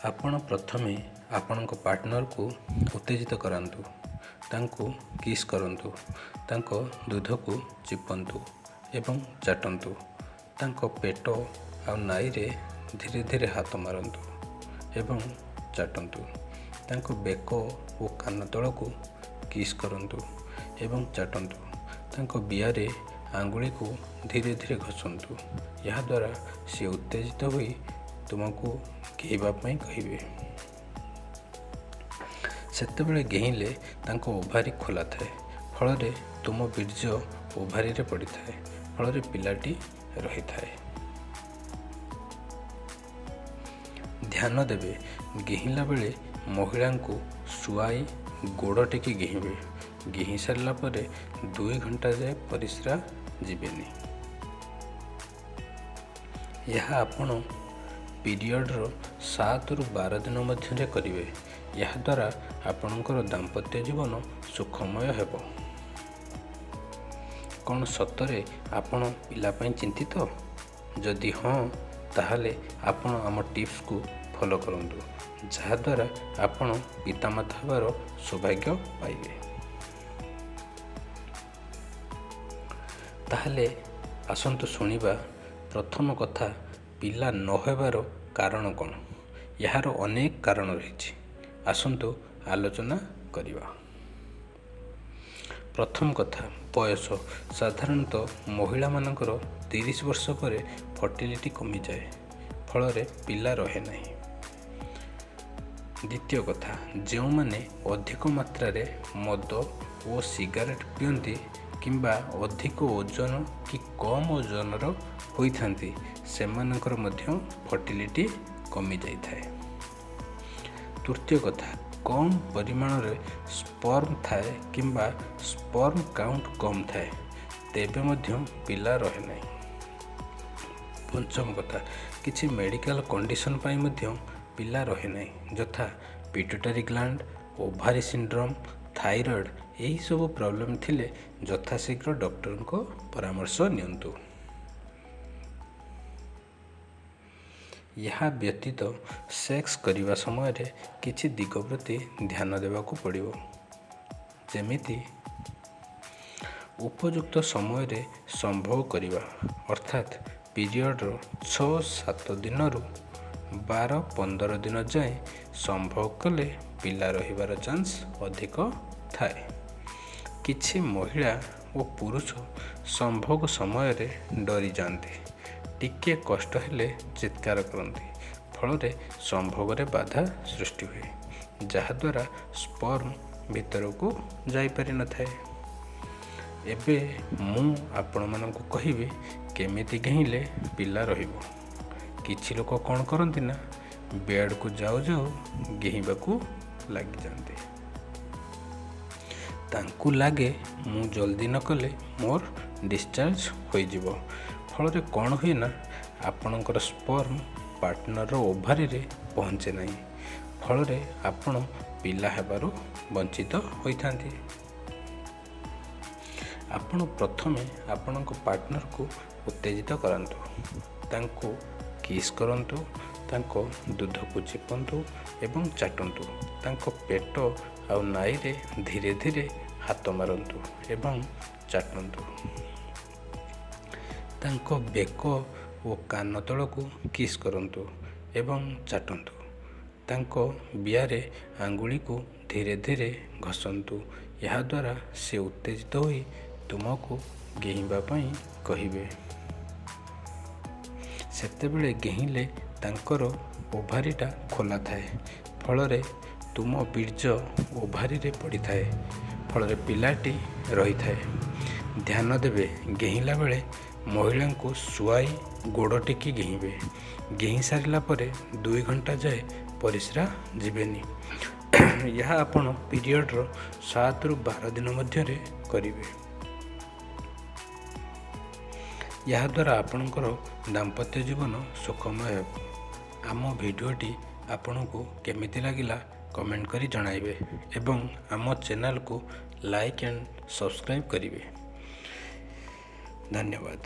ଆପଣ ପ୍ରଥମେ ଆପଣଙ୍କ ପାର୍ଟନରକୁ ଉତ୍ତେଜିତ କରାନ୍ତୁ, ତାଙ୍କୁ କିସ୍ କରନ୍ତୁ, ତାଙ୍କ ଦୁଧକୁ ଚିପନ୍ତୁ ଏବଂ ଚାଟନ୍ତୁ, ତାଙ୍କ ପେଟ ଆଉ ନାଇରେ ଧୀରେ ଧୀରେ ହାତ ମାରନ୍ତୁ ଏବଂ ଚାଟନ୍ତୁ, ତାଙ୍କ ବେକ ଓ କାନ ତଳକୁ କିସ୍ କରନ୍ତୁ ଏବଂ ଚାଟନ୍ତୁ, ତାଙ୍କ ବିଆରେ ଆଙ୍ଗୁଳିକୁ ଧୀରେ ଧୀରେ ଘଷନ୍ତୁ। ଏହାଦ୍ୱାରା ସେ ଉତ୍ତେଜିତ ହୋଇ ତୁମକୁ ଘେଇବା ପାଇଁ କହିବେ। ସେତେବେଳେ ଘେଇଲେ ତାଙ୍କ ଓଭାରି ଖୋଲା ଥାଏ, ଫଳରେ ତୁମ ବୀର୍ଯ୍ୟ ଓଭାରିରେ ପଡ଼ିଥାଏ, ଫଳରେ ପିଲାଟି ରହିଥାଏ। ଧ୍ୟାନ ଦେବେ, ଘେଇଲା ବେଳେ ମହିଳାଙ୍କୁ ଶୁଆଇ ଗୋଡ଼ ଟେକି ଘେଇବେ। ଘେଇ ସାରିଲା ପରେ 2 ଘଣ୍ଟା ଯାଏ ପରିସ୍ରା ଯିବେନି। ଏହା ଆପଣ ପିରିୟଡ଼ର 7 ରୁ 12 ଦିନ ମଧ୍ୟରେ କରିବେ। ଏହାଦ୍ୱାରା ଆପଣଙ୍କର ଦାମ୍ପତ୍ୟ ଜୀବନ ସୁଖମୟ ହେବ। କ'ଣ ସତରେ ଆପଣ ପିଲା ପାଇଁ ଚିନ୍ତିତ? ଯଦି ହଁ, ତାହେଲେ ଆପଣ ଆମ ଟିପ୍ସକୁ ଫଲୋ କରନ୍ତୁ, ଯାହାଦ୍ୱାରା ଆପଣ ପିତାମାତା ହେବାର ସୌଭାଗ୍ୟ ପାଇବେ। ତାହେଲେ ଆସନ୍ତୁ ଶୁଣିବା। ପ୍ରଥମ କଥା, ପିଲା ନ ହେବାର କାରଣ କ'ଣ? ଏହାର ଅନେକ କାରଣ ରହିଛି। ଆସନ୍ତୁ ଆଲୋଚନା କରିବା। ପ୍ରଥମ କଥା, ବୟସ। ସାଧାରଣତଃ ମହିଳାମାନଙ୍କର 30 ବର୍ଷ ପରେ ଫର୍ଟିଲିଟି କମିଯାଏ, ଫଳରେ ପିଲା ରହେ ନାହିଁ। ଦ୍ୱିତୀୟ କଥା, ଯେଉଁମାନେ ଅଧିକ ମାତ୍ରାରେ ମଦ ଓ ସିଗାରେଟ୍ ପିଅନ୍ତି କିମ୍ବା ଅଧିକ ଓଜନ କି କମ୍ ଓଜନର ହୋଇଥାନ୍ତି, ସେମାନଙ୍କର ମଧ୍ୟ ଫର୍ଟିଲିଟି କମିଯାଇଥାଏ। ତୃତୀୟ କଥା, କମ୍ ପରିମାଣରେ ସ୍ପର୍ମ ଥାଏ କିମ୍ବା ସ୍ପର୍ମ କାଉଣ୍ଟ କମ୍ ଥାଏ, ତେବେ ମଧ୍ୟ ପିଲା ରହେ ନାହିଁ। ପଞ୍ଚମ କଥା, କିଛି ମେଡ଼ିକାଲ କଣ୍ଡିସନ୍ ପାଇଁ ମଧ୍ୟ ପିଲା ରହେ ନାହିଁ, ଯଥା pituitary gland, ovary syndrome, thyroid. ଏହିସବୁ ପ୍ରୋବ୍ଲେମ୍ ଥିଲେ ଯଥାଶୀଘ୍ର ଡକ୍ଟରଙ୍କ ପରାମର୍ଶ ନିଅନ୍ତୁ। ଏହା ବ୍ୟତୀତ ସେକ୍ସ କରିବା ସମୟରେ କିଛି ଦିଗ ପ୍ରତି ଧ୍ୟାନ ଦେବାକୁ ପଡ଼ିବ, ଯେମିତି ଉପଯୁକ୍ତ ସମୟରେ ସମ୍ଭୋଗ କରିବା, ଅର୍ଥାତ୍ ପିରିୟଡ଼ର 6-7 ଦିନରୁ 12-15 ଦିନ ଯାଏଁ ସମ୍ଭୋଗ କଲେ ପିଲା ରହିବାର ଚାନ୍ସ ଅଧିକ ଥାଏ। କିଛି ମହିଳା ଓ ପୁରୁଷ ସମ୍ଭୋଗ ସମୟରେ ଡରିଯାଆନ୍ତି, ଟିକିଏ କଷ୍ଟ ହେଲେ ଚିତ୍କାର କରନ୍ତି, ଫଳରେ ସମ୍ଭୋଗରେ ବାଧା ସୃଷ୍ଟି ହୁଏ, ଯାହାଦ୍ୱାରା ସ୍ପର୍ମ ଭିତରକୁ ଯାଇପାରିନଥାଏ। ଏବେ ମୁଁ ଆପଣମାନଙ୍କୁ କହିବି କେମିତି ଘେଇଲେ ପିଲା ରହିବ। କିଛି ଲୋକ କ'ଣ କରନ୍ତି ନା, ବେଡ଼କୁ ଯାଉ ଯାଉ ଘେଇବାକୁ ଲାଗିଯାଆନ୍ତି। ତାଙ୍କୁ ଲାଗେ ମୁଁ ଜଲ୍ଦି ନ କଲେ ମୋର ଡିସଚାର୍ଜ ହୋଇଯିବ। ଫଳରେ କ'ଣ ହୁଏ ନା, ଆପଣଙ୍କର ସ୍ପର୍ମ ପାର୍ଟନରର ଓଭାରିରେ ପହଞ୍ଚେ ନାହିଁ, ଫଳରେ ଆପଣ ପିଲା ହେବାରୁ ବଞ୍ଚିତ ହୋଇଥାନ୍ତି। ଆପଣ ପ୍ରଥମେ ଆପଣଙ୍କ ପାର୍ଟନରକୁ ଉତ୍ତେଜିତ କରାନ୍ତୁ, ତାଙ୍କୁ କିସ୍ କରନ୍ତୁ, ତାଙ୍କ ଦୁଧକୁ ଚିପନ୍ତୁ ଏବଂ ଚାଟନ୍ତୁ, ତାଙ୍କ ପେଟ ଆଉ ନାଇରେ ଧୀରେ ଧୀରେ ହାତ ମାରନ୍ତୁ ଏବଂ ଚାଟନ୍ତୁ, ତାଙ୍କ ବେକ ଓ କାନ ତଳକୁ କିସ୍ କରନ୍ତୁ ଏବଂ ଚାଟନ୍ତୁ, ତାଙ୍କ ବିଆରେ ଆଙ୍ଗୁଳିକୁ ଧୀରେ ଧୀରେ ଘଷନ୍ତୁ। ଏହାଦ୍ୱାରା ସେ ଉତ୍ତେଜିତ ହୋଇ ତୁମକୁ ଘେଇବା ପାଇଁ କହିବେ। ସେତେବେଳେ ଘେଇଲେ ତାଙ୍କର ଓଭାରିଟା ଖୋଲା ଥାଏ, ଫଳରେ ତୁମ ବୀର୍ଯ୍ୟ ଓଭାରିରେ ପଡ଼ିଥାଏ, ଫଳରେ ପିଲାଟି ରହିଥାଏ। ଧ୍ୟାନ ଦେବେ, ଘେଇଲା ବେଳେ ମହିଳାଙ୍କୁ ଶୁଆଇ ଗୋଡ଼ ଟେକି ଘେଇବେ। ଘେଇ ସାରିଲା ପରେ 2 ଘଣ୍ଟା ଯାଏ ପରିସ୍ରା ଯିବେନି। ଏହା ଆପଣ ପିରିୟଡ଼ର 7 ରୁ 12 ଦିନ ମଧ୍ୟରେ କରିବେ। ଏହାଦ୍ୱାରା ଆପଣଙ୍କର ଦାମ୍ପତ୍ୟ ଜୀବନ ସୁଖମୟ ହେବ। ଆମ ଭିଡ଼ିଓଟି ଆପଣଙ୍କୁ କେମିତି ଲାଗିଲା କମେଣ୍ଟ କରି ଜଣାଇବେ ଏବଂ ଆମ ଚ୍ୟାନେଲକୁ ଲାଇକ୍ ଆଣ୍ଡ ସବସ୍କ୍ରାଇବ୍ କରିବେ। ଧନ୍ୟବାଦ।